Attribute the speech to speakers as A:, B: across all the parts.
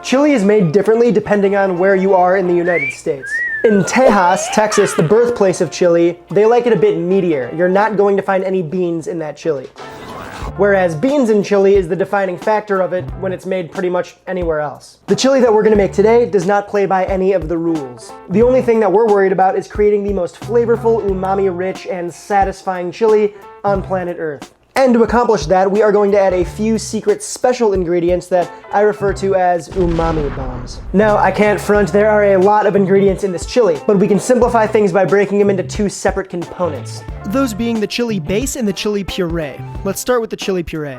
A: Chili is made differently depending on where you are in the United States. In Tejas, Texas, the birthplace of chili, they like it a bit meatier. You're not going to find any beans in that chili. Whereas beans in chili is the defining factor of it when it's made pretty much anywhere else. The chili that we're gonna make today does not play by any of the rules. The only thing that we're worried about is creating the most flavorful, umami-rich, and satisfying chili on planet Earth. And to accomplish that, we are going to add a few secret special ingredients that I refer to as umami bombs. Now, I can't front, there are a lot of ingredients in this chili, but we can simplify things by breaking them into two separate components.
B: Those being the chili base and the chili puree. Let's start with the chili puree.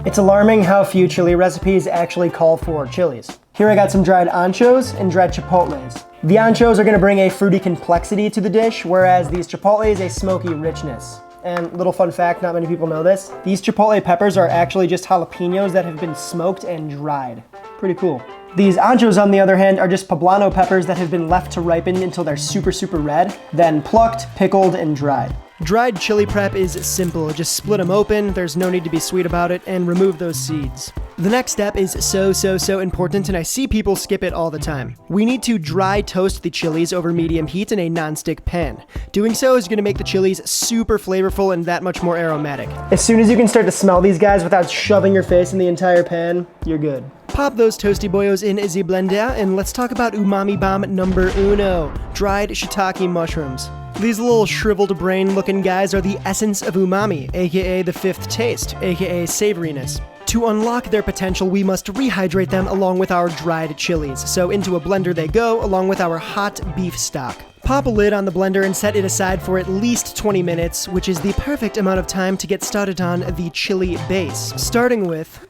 A: It's alarming how few chili recipes actually call for chilies. Here I got some dried anchos and dried chipotles. The anchos are gonna bring a fruity complexity to the dish, whereas these chipotles a smoky richness. And little fun fact, not many people know this, these chipotle peppers are actually just jalapenos that have been smoked and dried. Pretty cool. These anchos, on the other hand, are just poblano peppers that have been left to ripen until they're super red, then plucked, pickled, and dried.
B: Dried chili prep is simple. Just split them open, there's no need to be sweet about it, and remove those seeds. The next step is so important, and I see people skip it all the time. We need to dry toast the chilies over medium heat in a non-stick pan. Doing so is going to make the chilies super flavorful and that much more aromatic.
A: As soon as you can start to smell these guys without shoving your face in the entire pan, you're good.
B: Pop those toasty boyos in the blender, and let's talk about umami bomb number uno, dried shiitake mushrooms. These little shriveled brain looking guys are the essence of umami, aka the fifth taste, aka savoriness. To unlock their potential, we must rehydrate them along with our dried chilies. So into a blender they go, along with our hot beef stock. Pop a lid on the blender and set it aside for at least 20 minutes, which is the perfect amount of time to get started on the chili base, starting with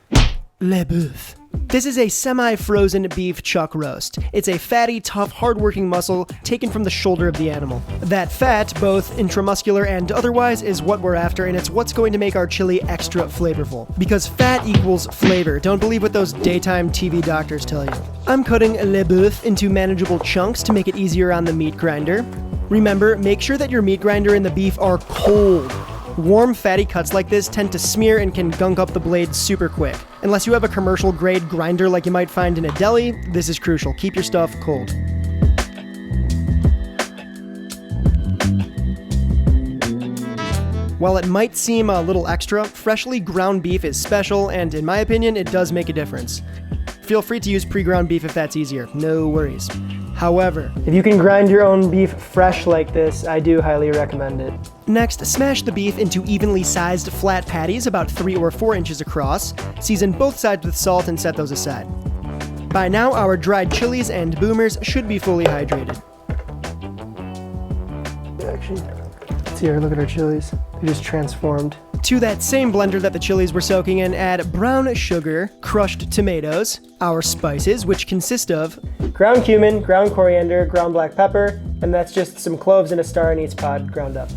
B: le boeuf. This is a semi-frozen beef chuck roast. It's a fatty, tough, hard-working muscle taken from the shoulder of the animal. That fat, both intramuscular and otherwise, is what we're after, and it's what's going to make our chili extra flavorful. Because fat equals flavor. Don't believe what those daytime TV doctors tell you. I'm cutting le boeuf into manageable chunks to make it easier on the meat grinder. Remember, make sure that your meat grinder and the beef are cold. Warm, fatty cuts like this tend to smear and can gunk up the blade super quick. Unless you have a commercial grade grinder like you might find in a deli, this is crucial. Keep your stuff cold. While it might seem a little extra, freshly ground beef is special, and in my opinion, it does make a difference. Feel free to use pre-ground beef if that's easier, no worries. However,
A: if you can grind your own beef fresh like this, I do highly recommend it.
B: Next, smash the beef into evenly sized flat patties about 3 or 4 inches across. Season both sides with salt and set those aside. By now, our dried chilies and boomers should be fully hydrated.
A: Actually, let's see here, look at our chilies. They just transformed.
B: To that same blender that the chilies were soaking in, add brown sugar, crushed tomatoes, our spices, which consist of
A: ground cumin, ground coriander, ground black pepper, and that's just some cloves in a star anise pod ground up.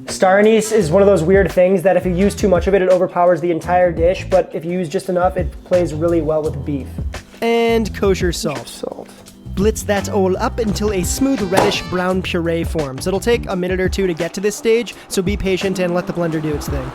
A: Star anise is one of those weird things that if you use too much of it, it overpowers the entire dish, but if you use just enough, it plays really well with beef.
B: And kosher salt. Blitz that all up until a smooth reddish brown puree forms. It'll take a minute or two to get to this stage, so be patient and let the blender do its thing.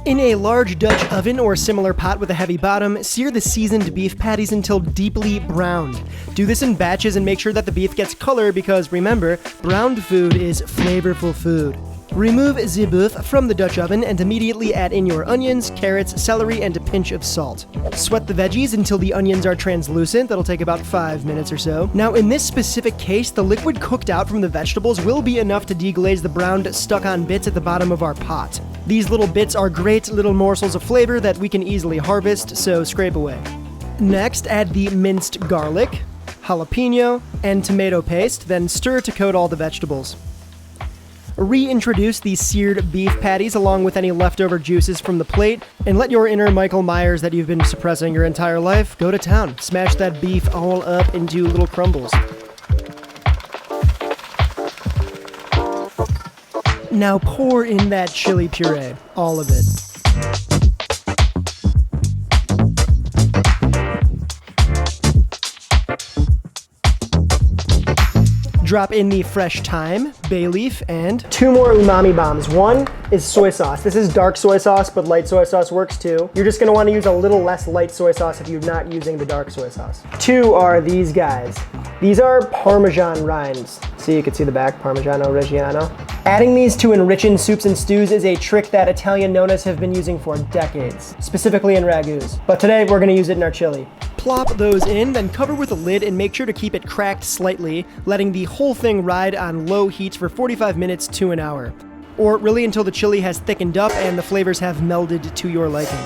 B: In a large Dutch oven or similar pot with a heavy bottom, sear the seasoned beef patties until deeply browned. Do this in batches and make sure that the beef gets color because remember, browned food is flavorful food. Remove the boeuf from the Dutch oven and immediately add in your onions, carrots, celery, and a pinch of salt. Sweat the veggies until the onions are translucent. That'll take about 5 minutes or so. Now, in this specific case, the liquid cooked out from the vegetables will be enough to deglaze the browned, stuck-on bits at the bottom of our pot. These little bits are great little morsels of flavor that we can easily harvest, so scrape away. Next, add the minced garlic, jalapeno, and tomato paste, then stir to coat all the vegetables. Reintroduce the seared beef patties along with any leftover juices from the plate, and let your inner Michael Myers that you've been suppressing your entire life go to town. Smash that beef all up into little crumbles. Now pour in that chili puree, all of it. Drop in the fresh thyme, bay leaf, and
A: 2 more umami bombs. 1 is soy sauce. This is dark soy sauce, but light soy sauce works too. You're just gonna wanna use a little less light soy sauce if you're not using the dark soy sauce. 2 are these guys. These are Parmesan rinds. See, you can see the back, Parmigiano Reggiano. Adding these to enriching soups and stews is a trick that Italian nonas have been using for decades, specifically in ragouts. But today we're gonna use it in our chili.
B: plop those in, then cover with a lid and make sure to keep it cracked slightly, letting the whole thing ride on low heat for 45 minutes to an hour. Or really until the chili has thickened up and the flavors have melded to your liking.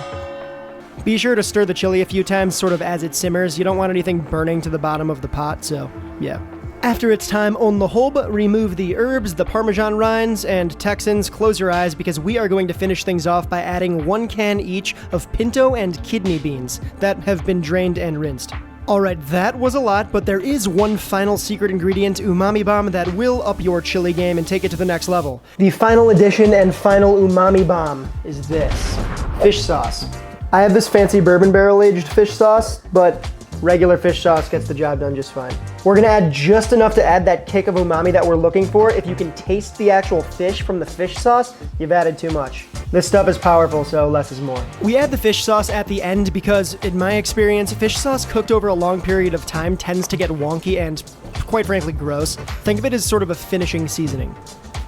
B: Be sure to stir the chili a few times sort of as it simmers. You don't want anything burning to the bottom of the pot, so yeah. After it's time on the hob, remove the herbs, the Parmesan rinds, and Texans, close your eyes because we are going to finish things off by adding 1 can each of pinto and kidney beans that have been drained and rinsed. Alright, that was a lot, but there is one final secret ingredient, umami bomb, that will up your chili game and take it to the next level.
A: The final addition and final umami bomb is this, fish sauce. I have this fancy bourbon barrel aged fish sauce, but regular fish sauce gets the job done just fine. We're gonna add just enough to add that kick of umami that we're looking for. If you can taste the actual fish from the fish sauce, you've added too much. This stuff is powerful, so less is more.
B: We add the fish sauce at the end because, in my experience, fish sauce cooked over a long period of time tends to get wonky and, quite frankly, gross. Think of it as sort of a finishing seasoning.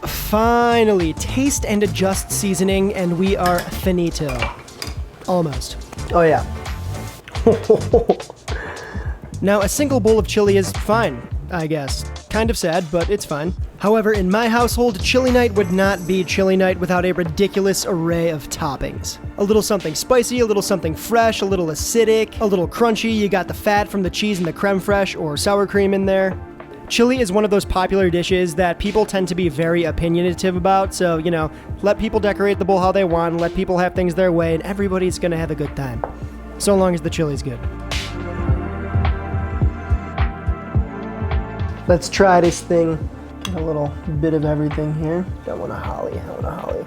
B: Finally, taste and adjust seasoning, and we are finito. Almost.
A: Oh yeah.
B: Now, a single bowl of chili is fine, I guess. Kind of sad, but it's fine. However, in my household, chili night would not be chili night without a ridiculous array of toppings. A little something spicy, a little something fresh, a little acidic, a little crunchy. You got the fat from the cheese and the creme fraiche or sour cream in there. Chili is one of those popular dishes that people tend to be very opinionative about, so, you know, let people decorate the bowl how they want, let people have things their way, and everybody's gonna have a good time. So long as the chili's good.
A: Let's try this thing. Get a little bit of everything here. Don't want to holly, I want to holly.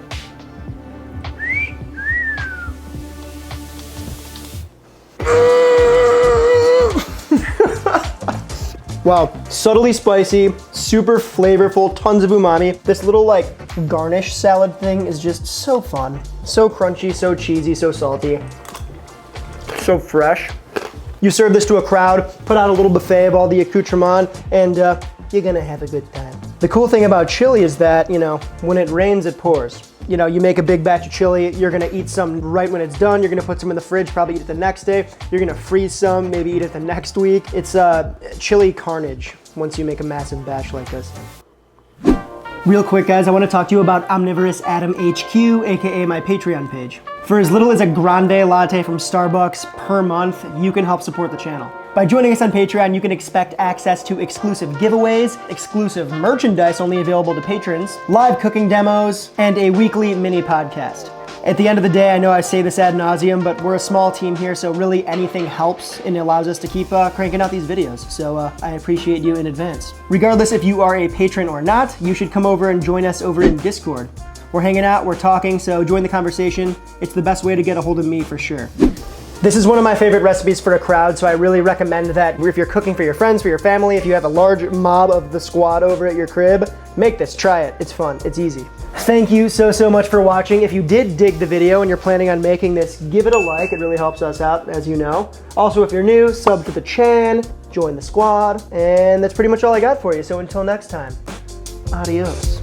A: Wow, subtly spicy, super flavorful, tons of umami. This little like garnish salad thing is just so fun. So crunchy, so cheesy, so salty. So fresh. You serve this to a crowd, put out a little buffet of all the accoutrement, and you're gonna have a good time. The cool thing about chili is that, you know, when it rains, it pours. You know, you make a big batch of chili, you're gonna eat some right when it's done, you're gonna put some in the fridge, probably eat it the next day, you're gonna freeze some, maybe eat it the next week. It's chili carnage once you make a massive batch like this. Real quick, guys, I want to talk to you about Omnivorous Adam HQ, aka my Patreon page. For as little as a grande latte from Starbucks per month, you can help support the channel. By joining us on Patreon, you can expect access to exclusive giveaways, exclusive merchandise only available to patrons, live cooking demos, and a weekly mini podcast. At the end of the day, I know I say this ad nauseum, but we're a small team here, so really anything helps and allows us to keep cranking out these videos. So I appreciate you in advance. Regardless if you are a patron or not, you should come over and join us over in Discord. We're hanging out, we're talking, so join the conversation. It's the best way to get a hold of me for sure. This is one of my favorite recipes for a crowd, so I really recommend that if you're cooking for your friends, for your family, if you have a large mob of the squad over at your crib, make this, try it. It's fun, it's easy. Thank you so much for watching. If you did dig the video and you're planning on making this, give it a like. It really helps us out, as you know. Also, if you're new, sub to the chan, join the squad, and that's pretty much all I got for you. So until next time, adios.